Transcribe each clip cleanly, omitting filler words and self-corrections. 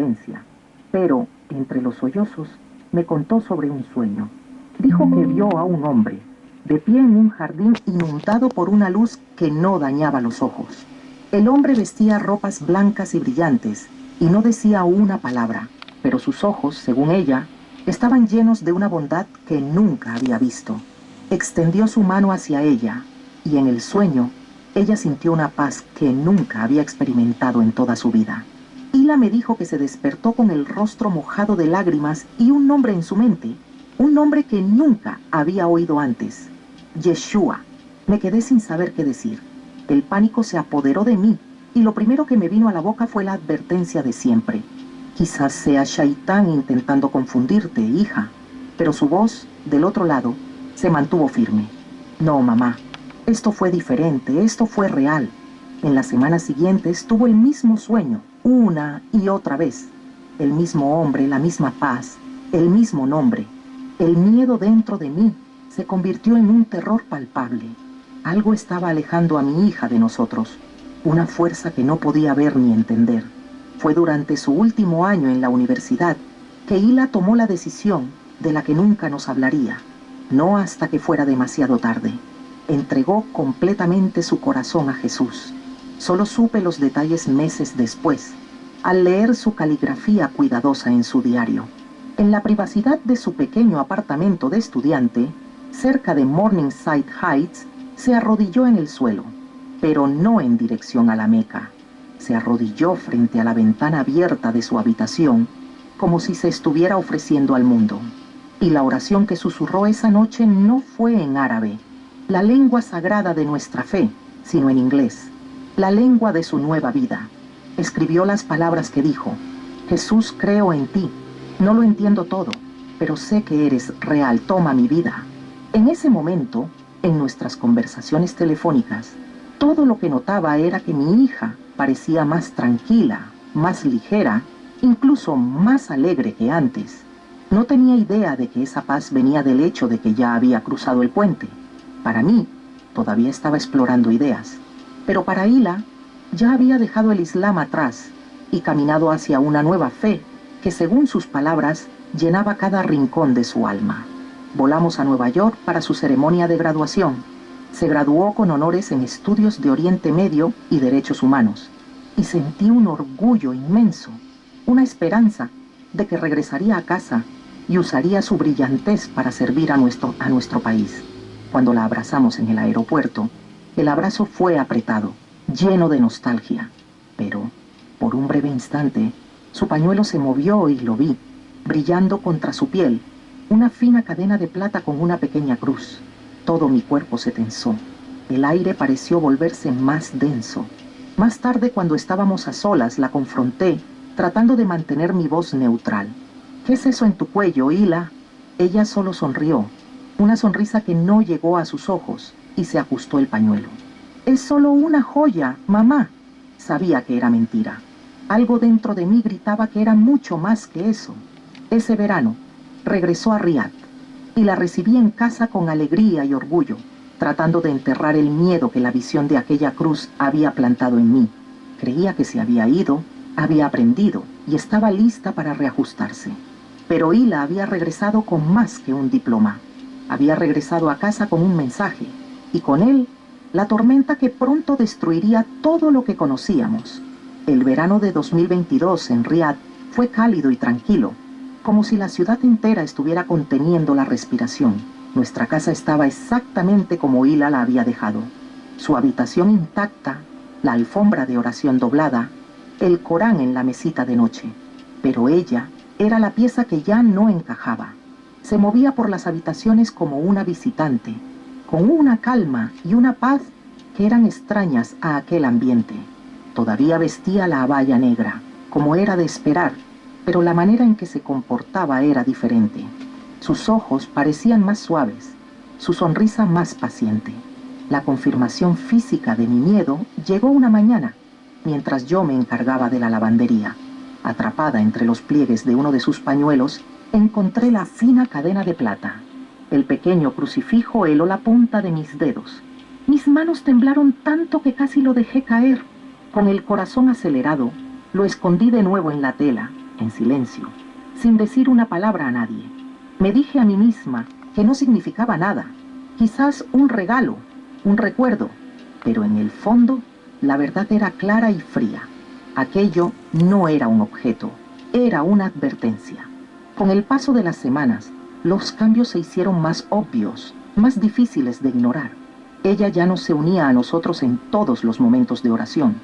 violencia, pero, entre los sollozos, me contó sobre un sueño. Dijo que vio a un hombre, de pie en un jardín inundado por una luz que no dañaba los ojos. El hombre vestía ropas blancas y brillantes, y no decía una palabra, pero sus ojos, según ella, estaban llenos de una bondad que nunca había visto. Extendió su mano hacia ella, y en el sueño, ella sintió una paz que nunca había experimentado en toda su vida. Hila me dijo que se despertó con el rostro mojado de lágrimas y un nombre en su mente, un nombre que nunca había oído antes: Yeshua. Me quedé sin saber qué decir. El pánico se apoderó de mí, y lo primero que me vino a la boca fue la advertencia de siempre: quizás sea Shaitán intentando confundirte, hija. Pero su voz, del otro lado, se mantuvo firme. No, mamá, esto fue diferente, esto fue real. En las semanas siguientes tuvo el mismo sueño, una y otra vez. El mismo hombre, la misma paz, el mismo nombre. El miedo dentro de mí se convirtió en un terror palpable. Algo estaba alejando a mi hija de nosotros, una fuerza que no podía ver ni entender. Fue durante su último año en la universidad que Hila tomó la decisión de la que nunca nos hablaría, no hasta que fuera demasiado tarde. Entregó completamente su corazón a Jesús. Solo supe los detalles meses después, al leer su caligrafía cuidadosa en su diario. En la privacidad de su pequeño apartamento de estudiante, cerca de Morningside Heights, se arrodilló en el suelo, pero no en dirección a la Meca. Se arrodilló frente a la ventana abierta de su habitación, como si se estuviera ofreciendo al mundo. Y la oración que susurró esa noche no fue en árabe, la lengua sagrada de nuestra fe, sino en inglés, la lengua de su nueva vida. Escribió las palabras que dijo: Jesús, creo en ti. No lo entiendo todo, pero sé que eres real, toma mi vida. En ese momento, en nuestras conversaciones telefónicas, todo lo que notaba era que mi hija parecía más tranquila, más ligera, incluso más alegre que antes. No tenía idea de que esa paz venía del hecho de que ya había cruzado el puente. Para mí, todavía estaba explorando ideas, pero para Hila, ya había dejado el Islam atrás y caminado hacia una nueva fe que, según sus palabras, llenaba cada rincón de su alma. Volamos a Nueva York para su ceremonia de graduación. Se graduó con honores en estudios de Oriente Medio y derechos humanos, y sentí un orgullo inmenso, una esperanza de que regresaría a casa y usaría su brillantez para servir a nuestro país. Cuando la abrazamos en el aeropuerto, el abrazo fue apretado, lleno de nostalgia, pero, por un breve instante, su pañuelo se movió y lo vi, brillando contra su piel, una fina cadena de plata con una pequeña cruz. Todo mi cuerpo se tensó. El aire pareció volverse más denso. Más tarde, cuando estábamos a solas, la confronté, tratando de mantener mi voz neutral. ¿Qué es eso en tu cuello, Hila? Ella solo sonrió, una sonrisa que no llegó a sus ojos, y se ajustó el pañuelo. Es solo una joya, mamá. Sabía que era mentira. Algo dentro de mí gritaba que era mucho más que eso. Ese verano, regresó a Riad, y la recibí en casa con alegría y orgullo, tratando de enterrar el miedo que la visión de aquella cruz había plantado en mí. Creía que se había ido, había aprendido y estaba lista para reajustarse. Pero Hila había regresado con más que un diploma. Había regresado a casa con un mensaje, y con él, la tormenta que pronto destruiría todo lo que conocíamos. El verano de 2022 en Riad fue cálido y tranquilo, como si la ciudad entera estuviera conteniendo la respiración. Nuestra casa estaba exactamente como Hila la había dejado. Su habitación intacta, la alfombra de oración doblada, el Corán en la mesita de noche. Pero ella era la pieza que ya no encajaba. Se movía por las habitaciones como una visitante, con una calma y una paz que eran extrañas a aquel ambiente. Todavía vestía la abaya negra, como era de esperar, pero la manera en que se comportaba era diferente. Sus ojos parecían más suaves, su sonrisa más paciente. La confirmación física de mi miedo llegó una mañana, mientras yo me encargaba de la lavandería. Atrapada entre los pliegues de uno de sus pañuelos, encontré la fina cadena de plata. El pequeño crucifijo heló la punta de mis dedos. Mis manos temblaron tanto que casi lo dejé caer. Con el corazón acelerado, lo escondí de nuevo en la tela, en silencio, sin decir una palabra a nadie. Me dije a mí misma que no significaba nada, quizás un regalo, un recuerdo, pero en el fondo la verdad era clara y fría. Aquello no era un objeto, era una advertencia. Con el paso de las semanas, los cambios se hicieron más obvios, más difíciles de ignorar. Ella ya no se unía a nosotros en todos los momentos de oración.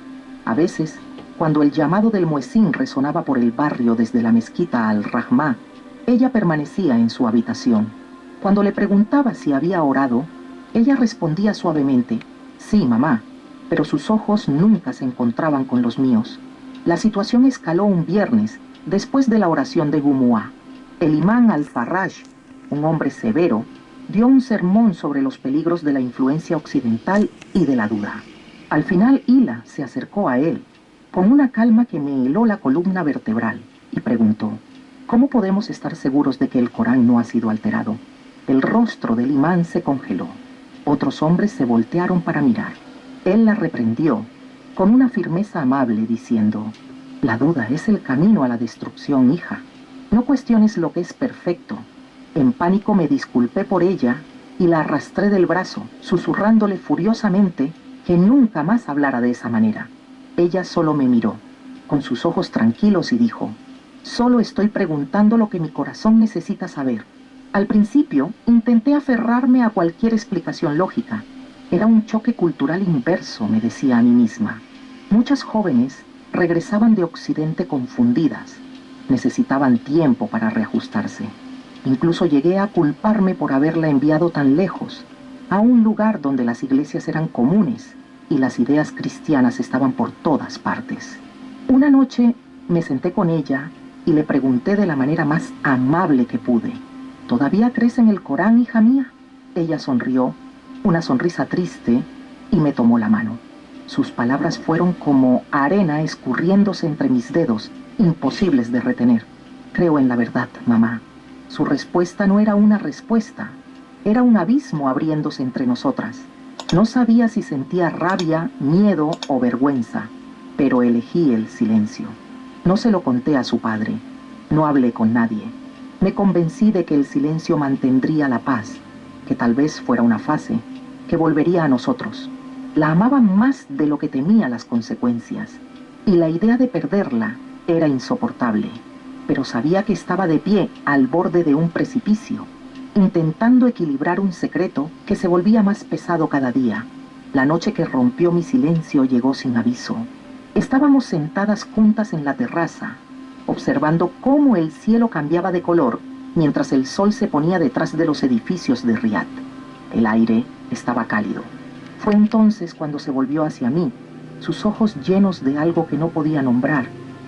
A veces, cuando el llamado del muezín resonaba por el barrio desde la mezquita al-Rahmá, ella permanecía en su habitación. Cuando le preguntaba si había orado, ella respondía suavemente, «Sí, mamá», pero sus ojos nunca se encontraban con los míos. La situación escaló un viernes, después de la oración de Jumu'ah. El imán al-Farraj, un hombre severo, dio un sermón sobre los peligros de la influencia occidental y de la duda. Al final, Hila se acercó a él, con una calma que me heló la columna vertebral, y preguntó, ¿cómo podemos estar seguros de que el Corán no ha sido alterado? El rostro del imán se congeló. Otros hombres se voltearon para mirar. Él la reprendió, con una firmeza amable, diciendo, «La duda es el camino a la destrucción, hija. No cuestiones lo que es perfecto». En pánico me disculpé por ella y la arrastré del brazo, susurrándole furiosamente que nunca más hablara de esa manera. Ella solo me miró, con sus ojos tranquilos, y dijo, «Solo estoy preguntando lo que mi corazón necesita saber». Al principio intenté aferrarme a cualquier explicación lógica. Era un choque cultural inverso, me decía a mí misma. Muchas jóvenes regresaban de Occidente confundidas. Necesitaban tiempo para reajustarse. Incluso llegué a culparme por haberla enviado tan lejos, a un lugar donde las iglesias eran comunes y las ideas cristianas estaban por todas partes. Una noche me senté con ella y le pregunté de la manera más amable que pude, «¿Todavía crees en el Corán, hija mía?» Ella sonrió, una sonrisa triste, y me tomó la mano. Sus palabras fueron como arena escurriéndose entre mis dedos, imposibles de retener. «Creo en la verdad, mamá». Su respuesta no era una respuesta, era un abismo abriéndose entre nosotras. No sabía si sentía rabia, miedo o vergüenza, pero elegí el silencio. No se lo conté a su padre, no hablé con nadie. Me convencí de que el silencio mantendría la paz, que tal vez fuera una fase, que volvería a nosotros. La amaba más de lo que temía las consecuencias, y la idea de perderla era insoportable. Pero sabía que estaba de pie al borde de un precipicio, intentando equilibrar un secreto que se volvía más pesado cada día. La noche que rompió mi silencio llegó sin aviso. Estábamos sentadas juntas en la terraza, observando cómo el cielo cambiaba de color mientras el sol se ponía detrás de los edificios de Riad. El aire estaba cálido. Fue entonces cuando se volvió hacia mí, sus ojos llenos de algo que no podía nombrar,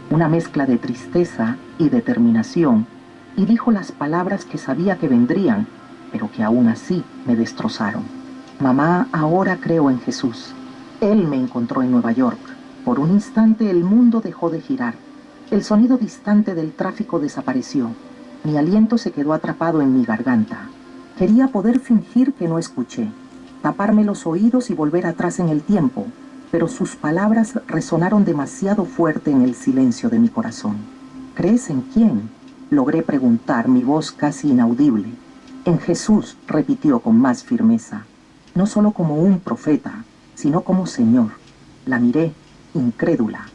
una mezcla de tristeza y determinación, y dijo las palabras que sabía que vendrían, pero que aún así me destrozaron. «Mamá, ahora creo en Jesús. Él me encontró en Nueva York. Por un instante el mundo dejó de girar. El sonido distante del tráfico desapareció. Mi aliento se quedó atrapado en mi garganta. Quería poder fingir que no escuché, taparme los oídos y volver atrás en el tiempo, pero sus palabras resonaron demasiado fuerte en el silencio de mi corazón. «¿Crees en quién?», logré preguntar, mi voz casi inaudible. «En Jesús», repitió con más firmeza. «No solo como un profeta, sino como Señor». La miré, incrédula.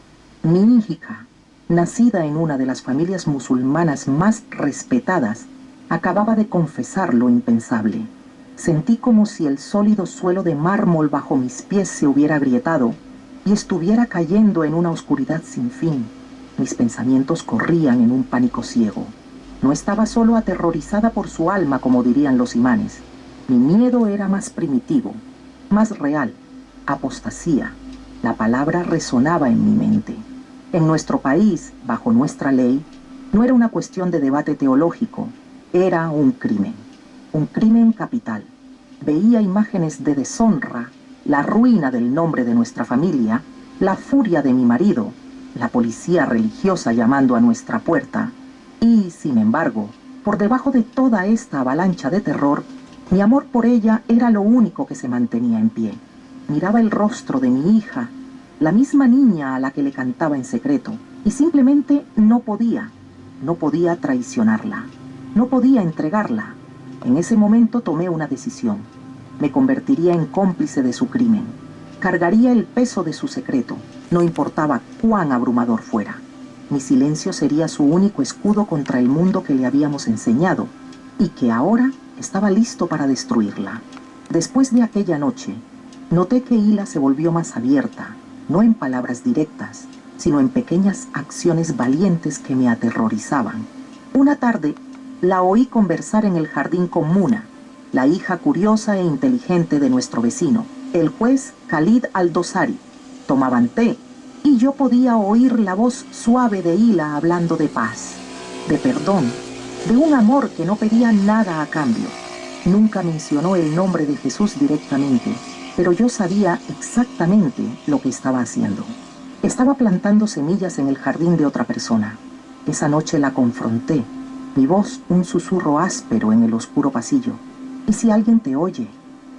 Mi hija, nacida en una de las familias musulmanas más respetadas, acababa de confesar lo impensable. Sentí como si el sólido suelo de mármol bajo mis pies se hubiera agrietado y estuviera cayendo en una oscuridad sin fin. Mis pensamientos corrían en un pánico ciego. No estaba solo aterrorizada por su alma, como dirían los imanes. Mi miedo era más primitivo, más real, apostasía. La palabra resonaba en mi mente. En nuestro país, bajo nuestra ley, no era una cuestión de debate teológico, era un crimen capital. Veía imágenes de deshonra, la ruina del nombre de nuestra familia, la furia de mi marido, la policía religiosa llamando a nuestra puerta, y, sin embargo, por debajo de toda esta avalancha de terror, mi amor por ella era lo único que se mantenía en pie. Miraba el rostro de mi hija, la misma niña a la que le cantaba en secreto, y simplemente no podía, No podía traicionarla. No podía entregarla. En ese momento tomé una decisión. Me convertiría en cómplice de su crimen. Cargaría el peso de su secreto, no importaba cuán abrumador fuera. Mi silencio sería su único escudo contra el mundo que le habíamos enseñado y que ahora estaba listo para destruirla. Después de aquella noche, noté que Hila se volvió más abierta, no en palabras directas, sino en pequeñas acciones valientes que me aterrorizaban. Una tarde, la oí conversar en el jardín con Muna, la hija curiosa e inteligente de nuestro vecino, el juez Khalid al-Dosari. Tomaban té y yo podía oír la voz suave de Hila hablando de paz, de perdón, de un amor que no pedía nada a cambio. Nunca mencionó el nombre de Jesús directamente, pero yo sabía exactamente lo que estaba haciendo. Estaba plantando semillas en el jardín de otra persona. Esa noche la confronté, mi voz un susurro áspero en el oscuro pasillo. ¿Y si alguien te oye?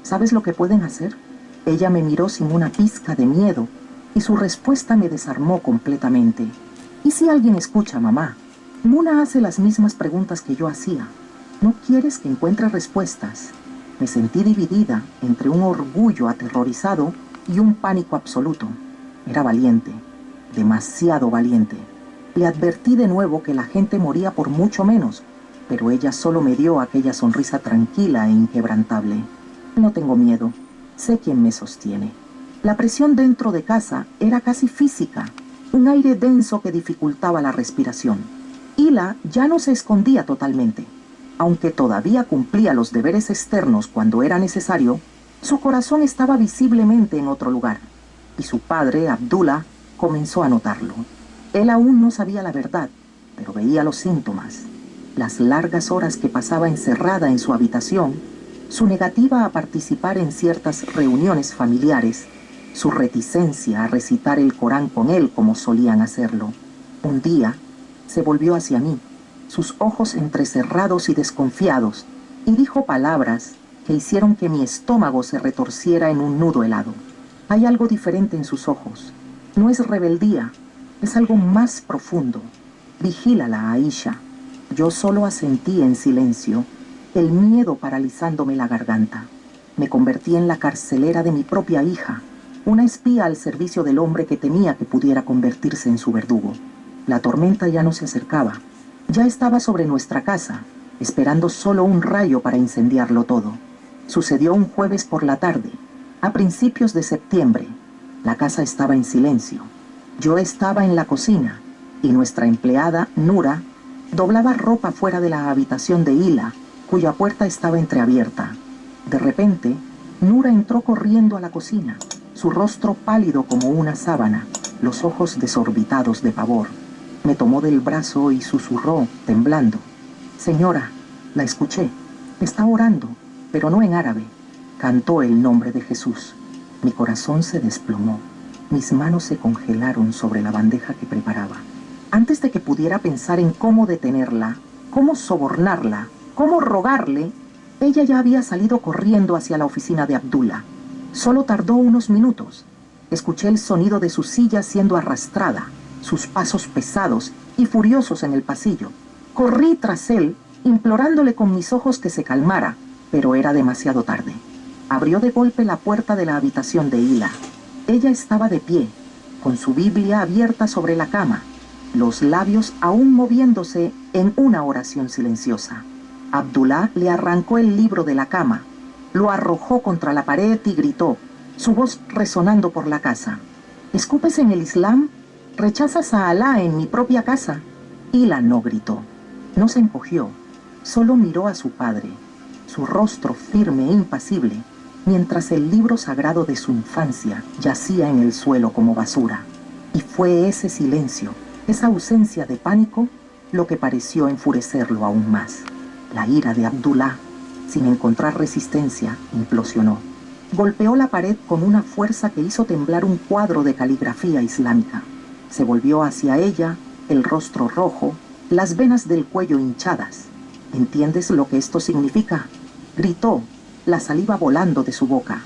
¿Sabes lo que pueden hacer? Ella me miró sin una pizca de miedo y su respuesta me desarmó completamente. ¿Y si alguien escucha, mamá? Muna hace las mismas preguntas que yo hacía. ¿No quieres que encuentre respuestas? Me sentí dividida entre un orgullo aterrorizado y un pánico absoluto. Era valiente, demasiado valiente. Le advertí de nuevo que la gente moría por mucho menos, pero ella solo me dio aquella sonrisa tranquila e inquebrantable. No tengo miedo, sé quién me sostiene. La presión dentro de casa era casi física, un aire denso que dificultaba la respiración. Hila ya no se escondía totalmente. Aunque todavía cumplía los deberes externos cuando era necesario, su corazón estaba visiblemente en otro lugar, y su padre, Abdullah, comenzó a notarlo. Él aún no sabía la verdad, pero veía los síntomas. Las largas horas que pasaba encerrada en su habitación, su negativa a participar en ciertas reuniones familiares, su reticencia a recitar el Corán con él como solían hacerlo. Un día, se volvió hacia mí, sus ojos entrecerrados y desconfiados, y dijo palabras que hicieron que mi estómago se retorciera en un nudo helado. Hay algo diferente en sus ojos. No es rebeldía, es algo más profundo. Vigílala, Aisha. Yo solo asentí en silencio, el miedo paralizándome la garganta. Me convertí en la carcelera de mi propia hija, una espía al servicio del hombre que temía que pudiera convertirse en su verdugo. La tormenta ya no se acercaba. Ya estaba sobre nuestra casa, esperando solo un rayo para incendiarlo todo. Sucedió un jueves por la tarde, a principios de septiembre. La casa estaba en silencio. Yo estaba en la cocina y nuestra empleada, Nura, doblaba ropa fuera de la habitación de Hila, cuya puerta estaba entreabierta. De repente, Nura entró corriendo a la cocina, su rostro pálido como una sábana, los ojos desorbitados de pavor. Me tomó del brazo y susurró, temblando. Señora, la escuché. Está orando, pero no en árabe. Cantó el nombre de Jesús. Mi corazón se desplomó. Mis manos se congelaron sobre la bandeja que preparaba. Antes de que pudiera pensar en cómo detenerla, cómo sobornarla, cómo rogarle, ella ya había salido corriendo hacia la oficina de Abdullah. Solo tardó unos minutos. Escuché el sonido de su silla siendo arrastrada, sus pasos pesados y furiosos en el pasillo. Corrí tras él, implorándole con mis ojos que se calmara, pero era demasiado tarde. Abrió de golpe la puerta de la habitación de Hila. Ella estaba de pie, con su Biblia abierta sobre la cama, los labios aún moviéndose en una oración silenciosa. Abdullah le arrancó el libro de la cama, lo arrojó contra la pared y gritó, su voz resonando por la casa. ¿Escupes en el Islam? ¿Rechazas a Alá en mi propia casa? Hila no gritó, no se encogió, solo miró a su padre, su rostro firme e impasible, mientras el libro sagrado de su infancia yacía en el suelo como basura. Y fue ese silencio, esa ausencia de pánico, lo que pareció enfurecerlo aún más. La ira de Abdullah, sin encontrar resistencia, implosionó. Golpeó la pared con una fuerza que hizo temblar un cuadro de caligrafía islámica. Se volvió hacia ella, el rostro rojo, las venas del cuello hinchadas. ¿Entiendes lo que esto significa? Gritó, la saliva volando de su boca.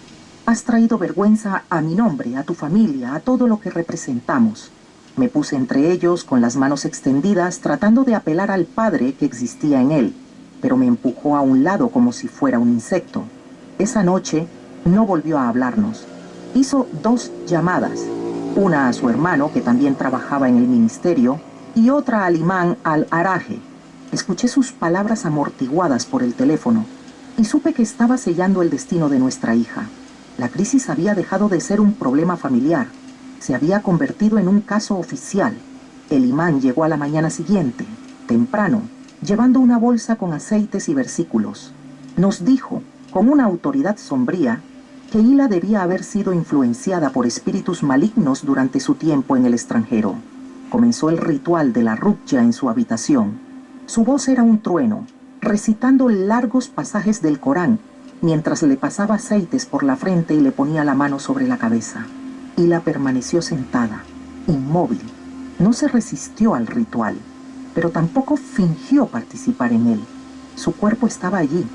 Has traído vergüenza a mi nombre, a tu familia, a todo lo que representamos. Me puse entre ellos con las manos extendidas tratando de apelar al padre que existía en él, pero me empujó a un lado como si fuera un insecto. Esa noche no volvió a hablarnos. Hizo 2 llamadas, una a su hermano que también trabajaba en el ministerio y otra al imán al-Araje. Escuché sus palabras amortiguadas por el teléfono y supe que estaba sellando el destino de nuestra hija. La crisis había dejado de ser un problema familiar. Se había convertido en un caso oficial. El imán llegó a la mañana siguiente, temprano, llevando una bolsa con aceites y versículos. Nos dijo, con una autoridad sombría, que Hila debía haber sido influenciada por espíritus malignos durante su tiempo en el extranjero. Comenzó el ritual de la rukya en su habitación. Su voz era un trueno, recitando largos pasajes del Corán, mientras le pasaba aceites por la frente y le ponía la mano sobre la cabeza. Hila permaneció sentada, inmóvil. No se resistió al ritual, pero tampoco fingió participar en él. Su cuerpo estaba allí,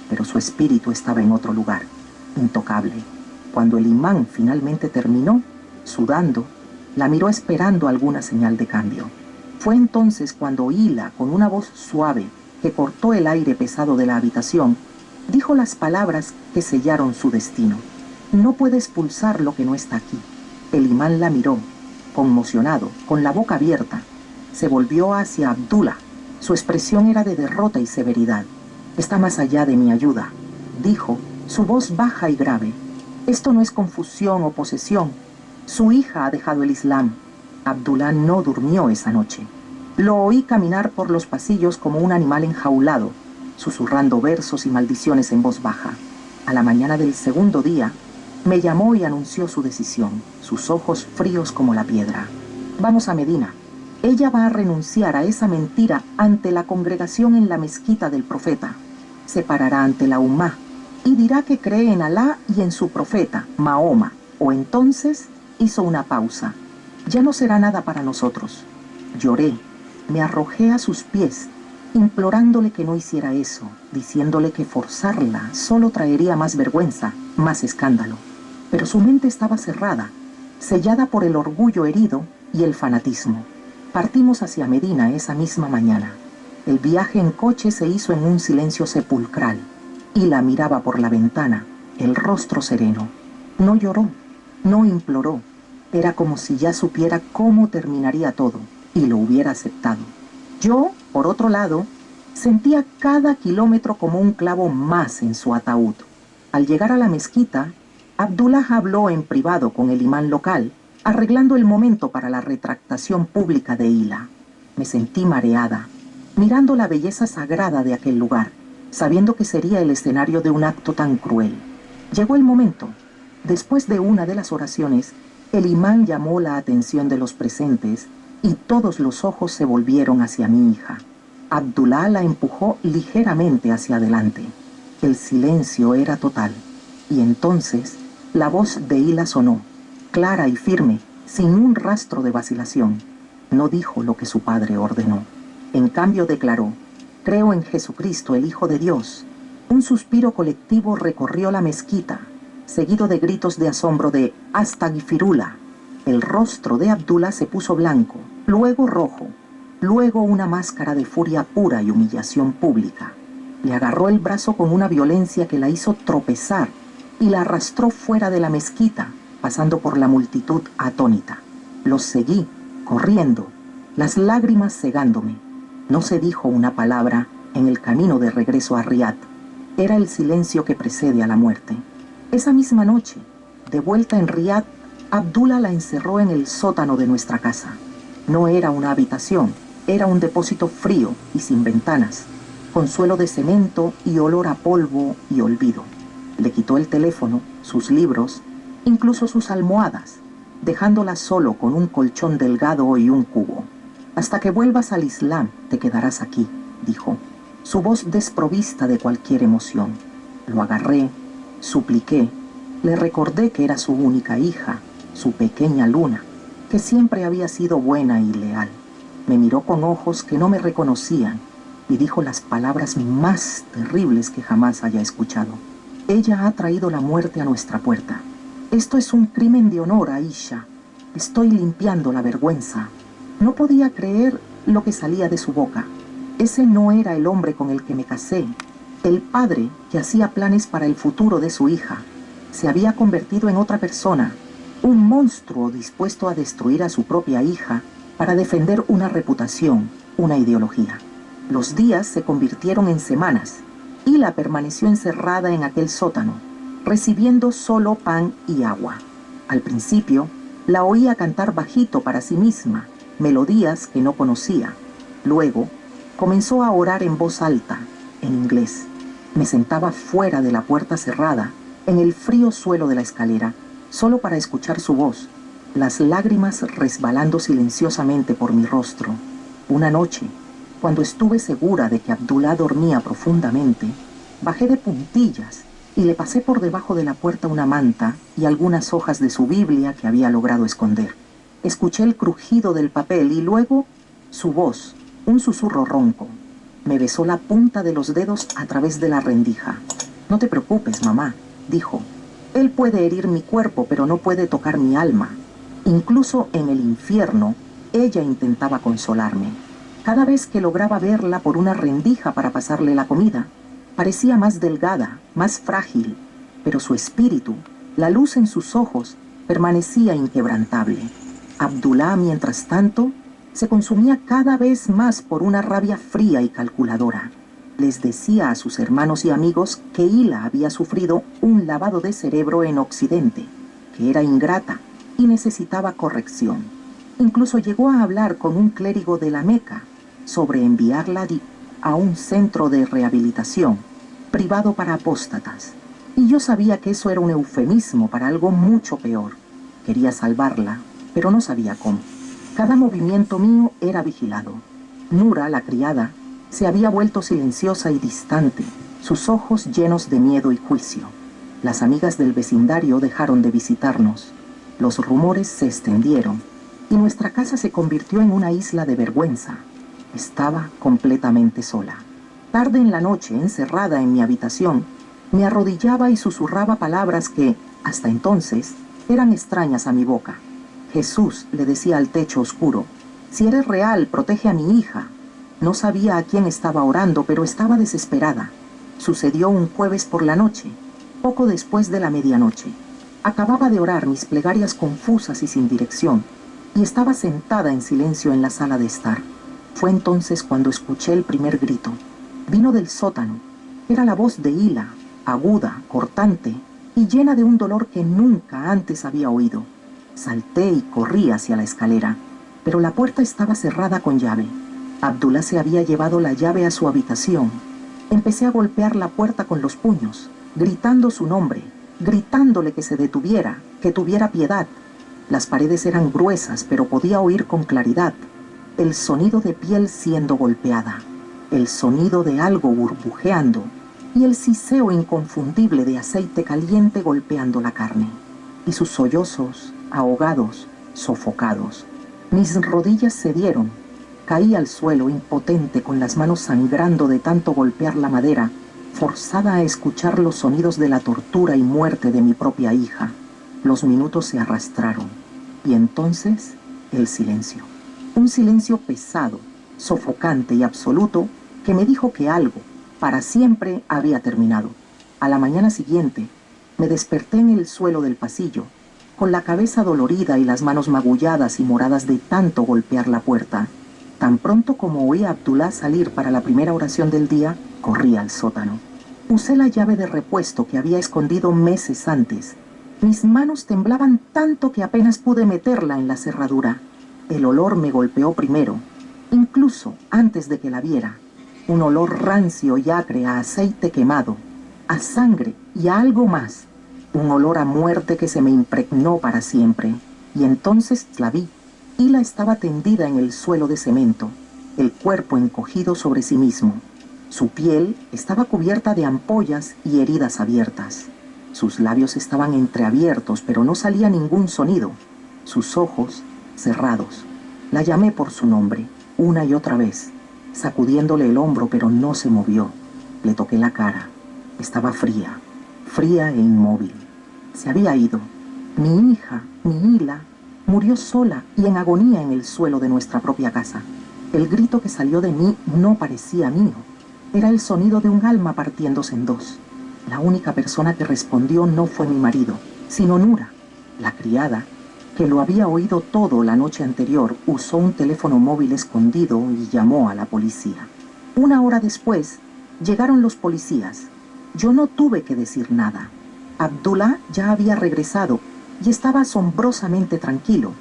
pero su espíritu estaba en otro lugar, intocable. Cuando el imán finalmente terminó, sudando, la miró esperando alguna señal de cambio. Fue entonces cuando Hila, con una voz suave que cortó el aire pesado de la habitación, dijo las palabras que sellaron su destino. No puede expulsar lo que no está aquí. El imán la miró, conmocionado, con la boca abierta. Se volvió hacia Abdullah. Su expresión era de derrota y severidad. Está más allá de mi ayuda, dijo, su voz baja y grave. Esto no es confusión o posesión. Su hija ha dejado el Islam. Abdullah no durmió esa noche. Lo oí caminar por los pasillos como un animal enjaulado, susurrando versos y maldiciones en voz baja. A la mañana del segundo día, me llamó y anunció su decisión, sus ojos fríos como la piedra. Vamos a Medina. Ella va a renunciar a esa mentira ante la congregación en la mezquita del profeta. Se parará ante la Ummá y dirá que cree en Alá y en su profeta, Mahoma. O entonces hizo una pausa. Ya no será nada para nosotros. Lloré, me arrojé a sus pies, implorándole que no hiciera eso, diciéndole que forzarla solo traería más vergüenza, más escándalo. Pero su mente estaba cerrada, sellada por el orgullo herido y el fanatismo. Partimos hacia Medina esa misma mañana. El viaje en coche se hizo en un silencio sepulcral. Y la miraba por la ventana, el rostro sereno. No lloró, no imploró. Era como si ya supiera cómo terminaría todo y lo hubiera aceptado. Yo, por otro lado, sentía cada kilómetro como un clavo más en su ataúd. Al llegar a la mezquita, Abdullah habló en privado con el imán local, arreglando el momento para la retractación pública de Hila. Me sentí mareada, mirando la belleza sagrada de aquel lugar, sabiendo que sería el escenario de un acto tan cruel. Llegó el momento. Después de una de las oraciones, el imán llamó la atención de los presentes y todos los ojos se volvieron hacia mi hija. Abdullah la empujó ligeramente hacia adelante. El silencio era total. Y entonces, la voz de Hila sonó, clara y firme, sin un rastro de vacilación. No dijo lo que su padre ordenó. En cambio declaró, creo en Jesucristo, el Hijo de Dios. Un suspiro colectivo recorrió la mezquita, seguido de gritos de asombro de Astaghfirullah. El rostro de Abdullah se puso blanco, luego rojo, luego una máscara de furia pura y humillación pública. Le agarró el brazo con una violencia que la hizo tropezar y la arrastró fuera de la mezquita, pasando por la multitud atónita. Los seguí, corriendo, las lágrimas cegándome. No se dijo una palabra en el camino de regreso a Riad. Era el silencio que precede a la muerte. Esa misma noche, de vuelta en Riad, Abdullah la encerró en el sótano de nuestra casa. No era una habitación, era un depósito frío y sin ventanas, con suelo de cemento y olor a polvo y olvido. Le quitó el teléfono, sus libros, incluso sus almohadas, dejándola solo con un colchón delgado y un cubo. Hasta que vuelvas al Islam, te quedarás aquí, dijo, su voz desprovista de cualquier emoción. Lo agarré, supliqué, le recordé que era su única hija, su pequeña Luna, que siempre había sido buena y leal. Me miró con ojos que no me reconocían y dijo las palabras más terribles que jamás haya escuchado. Ella ha traído la muerte a nuestra puerta. Esto es un crimen de honor, Aisha. Estoy limpiando la vergüenza. No podía creer lo que salía de su boca. Ese no era el hombre con el que me casé. El padre que hacía planes para el futuro de su hija se había convertido en otra persona, un monstruo dispuesto a destruir a su propia hija para defender una reputación, una ideología. Los días se convirtieron en semanas. Hila permaneció encerrada en aquel sótano, recibiendo solo pan y agua. Al principio, la oía cantar bajito para sí misma, melodías que no conocía. Luego, comenzó a orar en voz alta, en inglés. Me sentaba fuera de la puerta cerrada, en el frío suelo de la escalera, solo para escuchar su voz, las lágrimas resbalando silenciosamente por mi rostro. Una noche, cuando estuve segura de que Abdullah dormía profundamente, bajé de puntillas y le pasé por debajo de la puerta una manta y algunas hojas de su Biblia que había logrado esconder. Escuché el crujido del papel y luego su voz, un susurro ronco. Me besó la punta de los dedos a través de la rendija. «No te preocupes, mamá», dijo. «Él puede herir mi cuerpo, pero no puede tocar mi alma». Incluso en el infierno, ella intentaba consolarme. Cada vez que lograba verla por una rendija para pasarle la comida, parecía más delgada, más frágil, pero su espíritu, la luz en sus ojos, permanecía inquebrantable. Abdullah, mientras tanto, se consumía cada vez más por una rabia fría y calculadora. Les decía a sus hermanos y amigos que Hila había sufrido un lavado de cerebro en Occidente, que era ingrata y necesitaba corrección. Incluso llegó a hablar con un clérigo de la Meca sobre enviarla a un centro de rehabilitación privado para apóstatas. Y yo sabía que eso era un eufemismo para algo mucho peor. Quería salvarla, pero no sabía cómo. Cada movimiento mío era vigilado. Nura, la criada, se había vuelto silenciosa y distante, sus ojos llenos de miedo y juicio. Las amigas del vecindario dejaron de visitarnos. Los rumores se extendieron y nuestra casa se convirtió en una isla de vergüenza. Estaba completamente sola. Tarde en la noche, encerrada en mi habitación, me arrodillaba y susurraba palabras que, hasta entonces, eran extrañas a mi boca. «Jesús», le decía al techo oscuro, «si eres real, protege a mi hija». No sabía a quién estaba orando, pero estaba desesperada. Sucedió un jueves por la noche, poco después de la medianoche. Acababa de orar mis plegarias confusas y sin dirección, y estaba sentada en silencio en la sala de estar. Fue entonces cuando escuché el primer grito. Vino del sótano. Era la voz de Hila, aguda, cortante, y llena de un dolor que nunca antes había oído. Salté y corrí hacia la escalera, pero la puerta estaba cerrada con llave. Abdullah se había llevado la llave a su habitación. Empecé a golpear la puerta con los puños, gritando su nombre, gritándole que se detuviera, que tuviera piedad. Las paredes eran gruesas, pero podía oír con claridad el sonido de piel siendo golpeada, el sonido de algo burbujeando y el siseo inconfundible de aceite caliente golpeando la carne. Y sus sollozos, ahogados, sofocados. Mis rodillas cedieron. Caí al suelo impotente con las manos sangrando de tanto golpear la madera, forzada a escuchar los sonidos de la tortura y muerte de mi propia hija. Los minutos se arrastraron y entonces el silencio. Un silencio pesado, sofocante y absoluto que me dijo que algo, para siempre, había terminado. A la mañana siguiente, me desperté en el suelo del pasillo, con la cabeza dolorida y las manos magulladas y moradas de tanto golpear la puerta. Tan pronto como oí a Abdullah salir para la primera oración del día, corrí al sótano. Usé la llave de repuesto que había escondido meses antes. Mis manos temblaban tanto que apenas pude meterla en la cerradura. El olor me golpeó primero, incluso antes de que la viera. Un olor rancio y acre a aceite quemado, a sangre y a algo más. Un olor a muerte que se me impregnó para siempre. Y entonces la vi. Hila estaba tendida en el suelo de cemento, el cuerpo encogido sobre sí mismo. Su piel estaba cubierta de ampollas y heridas abiertas. Sus labios estaban entreabiertos, pero no salía ningún sonido. Sus ojos cerrados. La llamé por su nombre, una y otra vez, sacudiéndole el hombro, pero no se movió. Le toqué la cara. Estaba fría, fría e inmóvil. Se había ido. Mi hija, mi Hila, Murió sola y en agonía en el suelo de nuestra propia casa. El grito que salió de mí no parecía mío. Era el sonido de un alma partiéndose en dos. La única persona que respondió no fue mi marido, sino Nura, la criada, que lo había oído todo la noche anterior. Usó un teléfono móvil escondido y llamó a la policía. 1 hora después, llegaron los policías. Yo no tuve que decir nada. Abdullah ya había regresado y estaba asombrosamente tranquilo.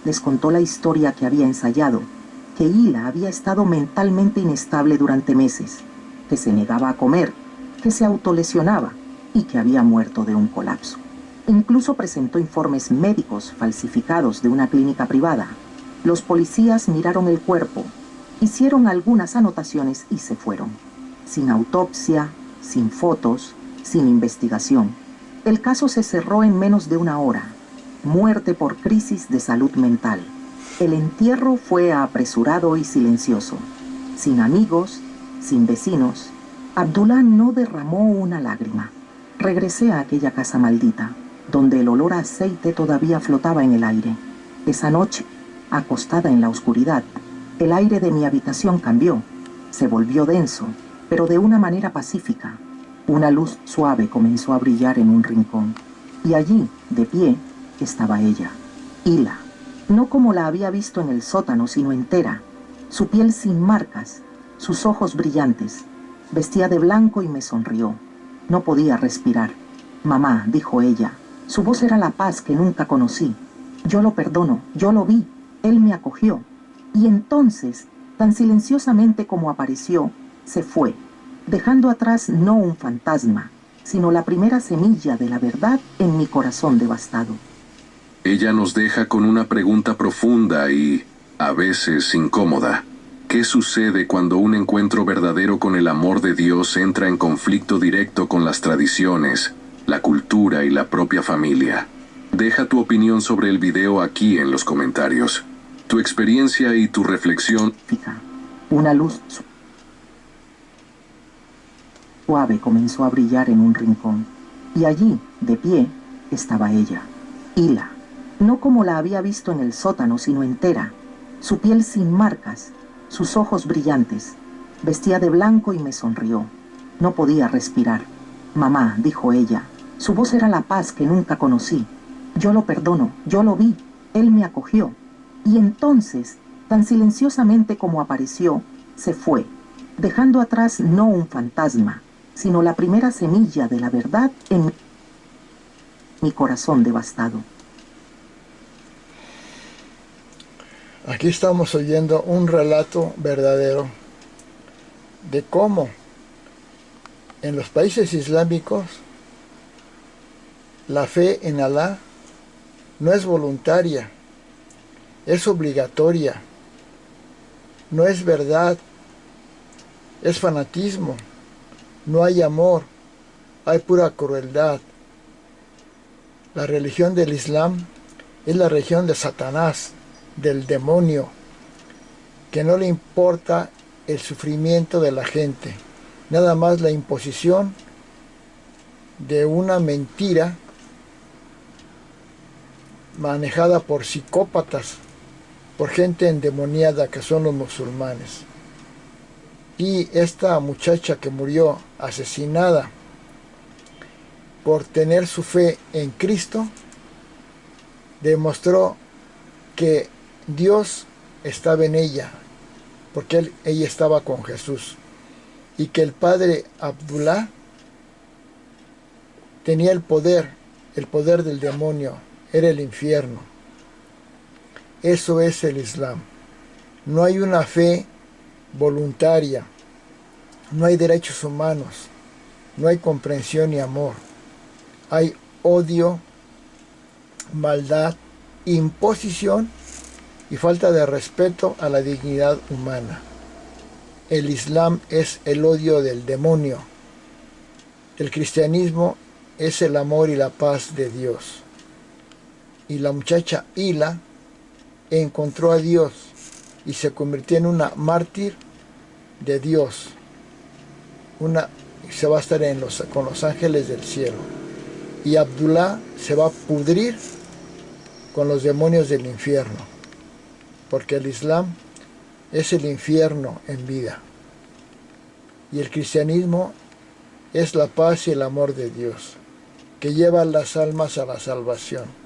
Les contó la historia que había ensayado, que Hila había estado mentalmente inestable durante meses, que se negaba a comer, que se autolesionaba y que había muerto de un colapso. Incluso presentó informes médicos falsificados de una clínica privada. Los policías miraron el cuerpo, hicieron algunas anotaciones y se fueron. Sin autopsia, sin fotos, sin investigación. El caso se cerró en menos de 1 hora. Muerte por crisis de salud mental. El entierro fue apresurado y silencioso. Sin amigos, sin vecinos. Abdullah no derramó una lágrima. Regresé a aquella casa maldita, donde el olor a aceite todavía flotaba en el aire. Esa noche, acostada en la oscuridad, el aire de mi habitación cambió. Se volvió denso, pero de una manera pacífica. Una luz suave comenzó a brillar en un rincón, y allí, de pie, estaba ella, Hila. No como la había visto en el sótano, sino entera, su piel sin marcas, sus ojos brillantes. Vestía de blanco y me sonrió. No podía respirar. Mamá, dijo ella, su voz era la paz que nunca conocí. Yo lo perdono, yo lo vi, él me acogió. Y entonces, tan silenciosamente como apareció, se fue, dejando atrás no un fantasma, sino la primera semilla de la verdad en mi corazón devastado. Ella nos deja con una pregunta profunda y, a veces, incómoda. ¿Qué sucede cuando un encuentro verdadero con el amor de Dios entra en conflicto directo con las tradiciones, la cultura y la propia familia? Deja tu opinión sobre el video aquí en los comentarios. Tu experiencia y tu reflexión. Una luz suave comenzó a brillar en un rincón, y allí, de pie, estaba ella, Hila. No como la había visto en el sótano, sino entera, su piel sin marcas, sus ojos brillantes. Vestía de blanco y me sonrió. No podía respirar. Mamá, dijo ella, su voz era la paz que nunca conocí. Yo lo perdono, yo lo vi, él me acogió. Y entonces, tan silenciosamente como apareció, se fue, dejando atrás no un fantasma, sino la primera semilla de la verdad en mi corazón devastado. Aquí estamos oyendo un relato verdadero de cómo en los países islámicos la fe en Alá no es voluntaria, es obligatoria, no es verdad, es fanatismo, no hay amor, hay pura crueldad. La religión del Islam es la religión de Satanás, del demonio, que no le importa el sufrimiento de la gente, nada más la imposición de una mentira manejada por psicópatas, por gente endemoniada que son los musulmanes. Y esta muchacha que murió asesinada por tener su fe en Cristo, demostró que Dios estaba en ella, porque ella estaba con Jesús, y que el padre Abdullah tenía el poder del demonio, era el infierno. Eso es el Islam. No hay una fe voluntaria, no hay derechos humanos, no hay comprensión ni amor. Hay odio, maldad, imposición y falta de respeto a la dignidad humana. El Islam es el odio del demonio. El cristianismo es el amor y la paz de Dios. Y la muchacha Hila encontró a Dios y se convirtió en una mártir de Dios. Se va a estar con los ángeles del cielo. Y Abdullah se va a pudrir con los demonios del infierno, porque el Islam es el infierno en vida, y el cristianismo es la paz y el amor de Dios, que lleva las almas a la salvación.